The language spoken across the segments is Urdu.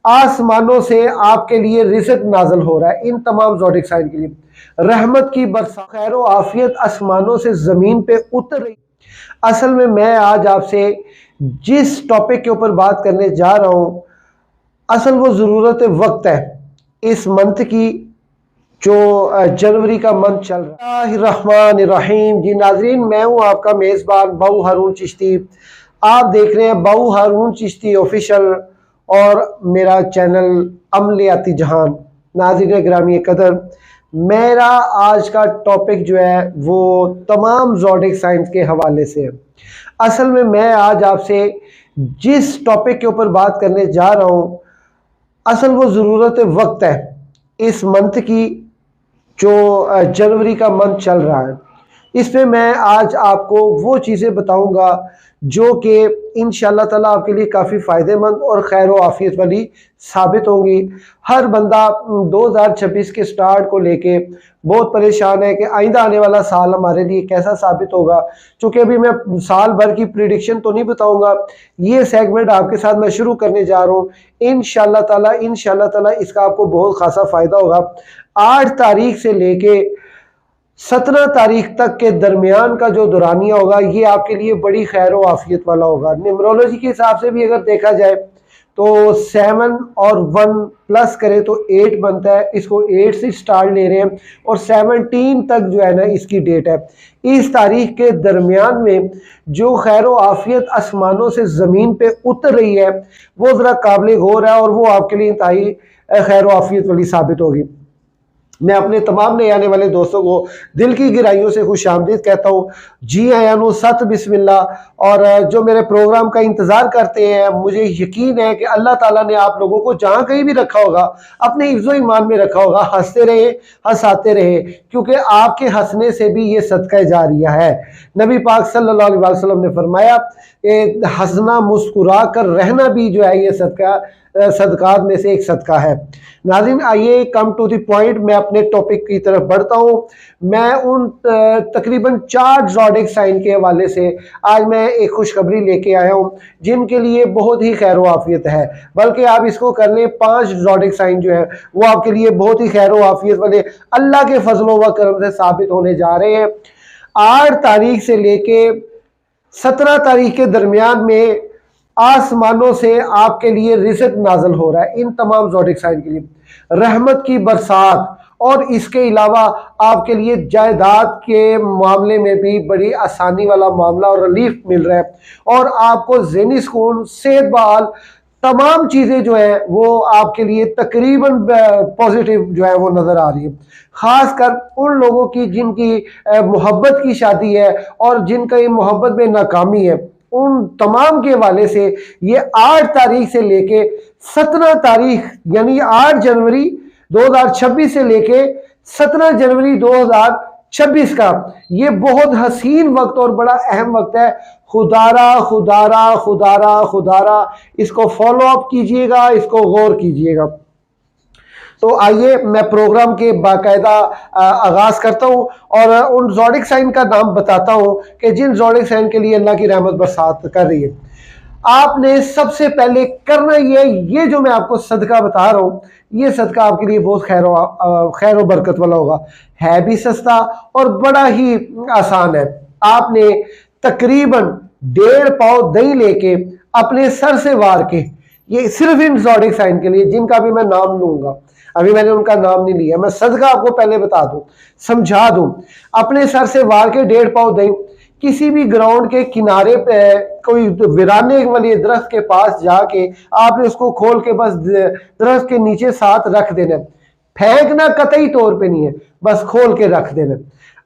آسمانوں سے آپ کے لیے رزق نازل ہو رہا ہے، ان تمام زوڈک سائن کے لیے رحمت کی برسات، خیر و عافیت آسمانوں سے زمین پہ اتر رہی۔ اصل میں آج آپ سے جس ٹاپک کے اوپر بات کرنے جا رہا ہوں، اصل وہ ضرورت وقت ہے اس منتھ کی، جو جنوری کا منتھ چل رہا ہے۔ اللہ الرحمن الرحیم۔ جی ناظرین، میں ہوں آپ کا میزبان باؤ ہارون چشتی۔ آپ دیکھ رہے ہیں باؤ ہارون چشتی آفیشل اور میرا چینل عملیاتی جہان۔ ناظرین گرامی قدر، میرا آج کا ٹاپک جو ہے وہ تمام زوڈک سائنس کے حوالے سے ہے۔ اصل میں آج آپ سے جس ٹاپک کے اوپر بات کرنے جا رہا ہوں، اصل وہ ضرورت وقت ہے اس منتھ کی، جو جنوری کا منتھ چل رہا ہے۔ اس میں میں آج آپ کو وہ چیزیں بتاؤں گا جو کہ انشاءاللہ تعالیٰ آپ کے لیے کافی فائدہ مند اور خیر و عافیت والی ثابت ہوں گی۔ ہر بندہ 2026 کے سٹارٹ کو لے کے بہت پریشان ہے کہ آئندہ آنے والا سال ہمارے لیے کیسا ثابت ہوگا۔ چونکہ ابھی میں سال بھر کی پریڈکشن تو نہیں بتاؤں گا، یہ سیگمنٹ آپ کے ساتھ میں شروع کرنے جا رہا ہوں۔ انشاءاللہ تعالیٰ اس کا آپ کو بہت خاصا فائدہ ہوگا۔ 8 تاریخ سے لے کے 17 تاریخ تک کے درمیان کا جو دورانیہ ہوگا، یہ آپ کے لیے بڑی خیر و عافیت والا ہوگا۔ نیمرولوجی کے حساب سے بھی اگر دیکھا جائے تو 7 اور 1 پلس کرے تو 8 بنتا ہے۔ اس کو 8 سے سٹارٹ لے رہے ہیں اور 17 تک جو ہے نا اس کی ڈیٹ ہے۔ اس تاریخ کے درمیان میں جو خیر و عافیت آسمانوں سے زمین پہ اتر رہی ہے، وہ ذرا قابل غور ہے اور وہ آپ کے لیے انتہائی خیر و عافیت والی ثابت ہوگی۔ میں اپنے تمام نئے آنے والے دوستوں کو دل کی گہرائیوں سے خوش آمدید کہتا ہوں۔ جی آیانو ست بسم اللہ۔ اور جو میرے پروگرام کا انتظار کرتے ہیں، مجھے یقین ہے کہ اللہ تعالیٰ نے آپ لوگوں کو جہاں کہیں بھی رکھا ہوگا اپنے حفظ و ایمان میں رکھا ہوگا، ہنستے رہے، ہنساتے رہے، کیونکہ آپ کے ہنسنے سے بھی یہ صدقہ جاریہ ہے۔ نبی پاک صلی اللہ علیہ وسلم نے فرمایا کہ ہنسنا مسکرا کر رہنا بھی جو ہے یہ صدقات میں سے ایک صدقہ ہے۔ ناظرین آئیے کم ٹو دی پوائنٹ، میں اپنے ٹاپک کی طرف بڑھتا ہوں۔ میں ان تقریباً 4 زوڈک سائن کے حوالے سے آج میں ایک خوشخبری لے کے آیا ہوں، جن کے لیے بہت ہی خیر و عافیت ہے۔ بلکہ آپ اس کو کر لیں، 5 زوڈک سائن جو ہیں وہ آپ کے لیے بہت ہی خیر و عافیت والے اللہ کے فضل و کرم سے ثابت ہونے جا رہے ہیں۔ 8 تاریخ سے لے کے 17 تاریخ کے درمیان میں آسمانوں سے آپ کے لیے رزق نازل ہو رہا ہے، ان تمام زوڈک سائن کے لیے رحمت کی برسات، اور اس کے علاوہ آپ کے لیے جائیداد کے معاملے میں بھی بڑی آسانی والا معاملہ اور ریلیف مل رہا ہے، اور آپ کو ذہنی سکون، صحت بحال، تمام چیزیں جو ہیں وہ آپ کے لیے تقریباً پازیٹیو جو ہے وہ نظر آ رہی ہے۔ خاص کر ان لوگوں کی جن کی محبت کی شادی ہے اور جن کا یہ محبت میں ناکامی ہے، ان تمام کے حوالے سے یہ 8 تاریخ سے لے کے 17 تاریخ یعنی 8 جنوری 2026 سے لے کے 17 جنوری 2026 کا یہ بہت حسین وقت اور بڑا اہم وقت ہے۔ خدارا اس کو فالو اپ کیجئے گا، اس کو غور کیجئے گا۔ تو آئیے میں پروگرام کے باقاعدہ آغاز کرتا ہوں اور ان زوڈک سائن کا نام بتاتا ہوں کہ جن زوڈک سائن کے لیے اللہ کی رحمت برسات کر رہی ہے۔ آپ نے سب سے پہلے کرنا یہ جو میں آپ کو صدقہ بتا رہا ہوں، یہ صدقہ آپ کے لیے بہت خیر و برکت والا ہوگا، ہے بھی سستا اور بڑا ہی آسان ہے۔ آپ نے تقریباً 1.5 پاؤ دہی لے کے اپنے سر سے وار کے، یہ صرف ان زوڈک سائن کے لیے جن کا بھی میں نام لوں گا، ابھی میں نے ان کا نام نہیں لیا، میں صدقہ آپ کو پہلے بتا دوں، سمجھا دوں۔ اپنے سر سے وار کے 1.5 پاؤ دہی کسی بھی گراؤنڈ کے کنارے پہ کوئی ویرانے والی درخت کے پاس جا کے آپ نے اس کو کھول کے بس درخت کے نیچے ساتھ رکھ دینا، پھینکنا قطعی طور پہ نہیں ہے، بس کھول کے رکھ دینا۔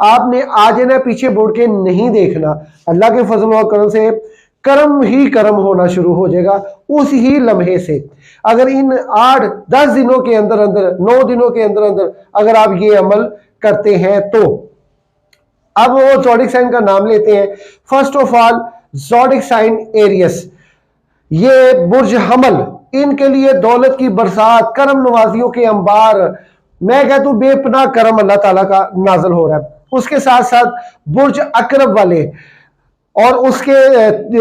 آپ نے آج نہ پیچھے مڑ کے نہیں دیکھنا، اللہ کے فضل و کرم سے کرم ہی کرم ہونا شروع ہو جائے گا اس ہی لمحے سے۔ اگر ان 8-10 دنوں کے اندر 9 دنوں کے اندر اگر آپ یہ عمل کرتے ہیں تو اب وہ زوڈک سائن کا نام لیتے ہیں۔ First of all zodiac sign Aries, یہ برج حمل، ان کے لیے دولت کی برسات، کرم نوازیوں کے انبار، میں کہتا ہوں بے پناہ کرم اللہ تعالیٰ کا نازل ہو رہا ہے۔ اس کے ساتھ ساتھ برج عقرب والے، اور اس کے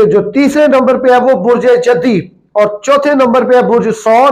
جو تیسرے نمبر پہ ہے وہ برج جدی، اور چوتھے نمبر پہ ہے برج ثور،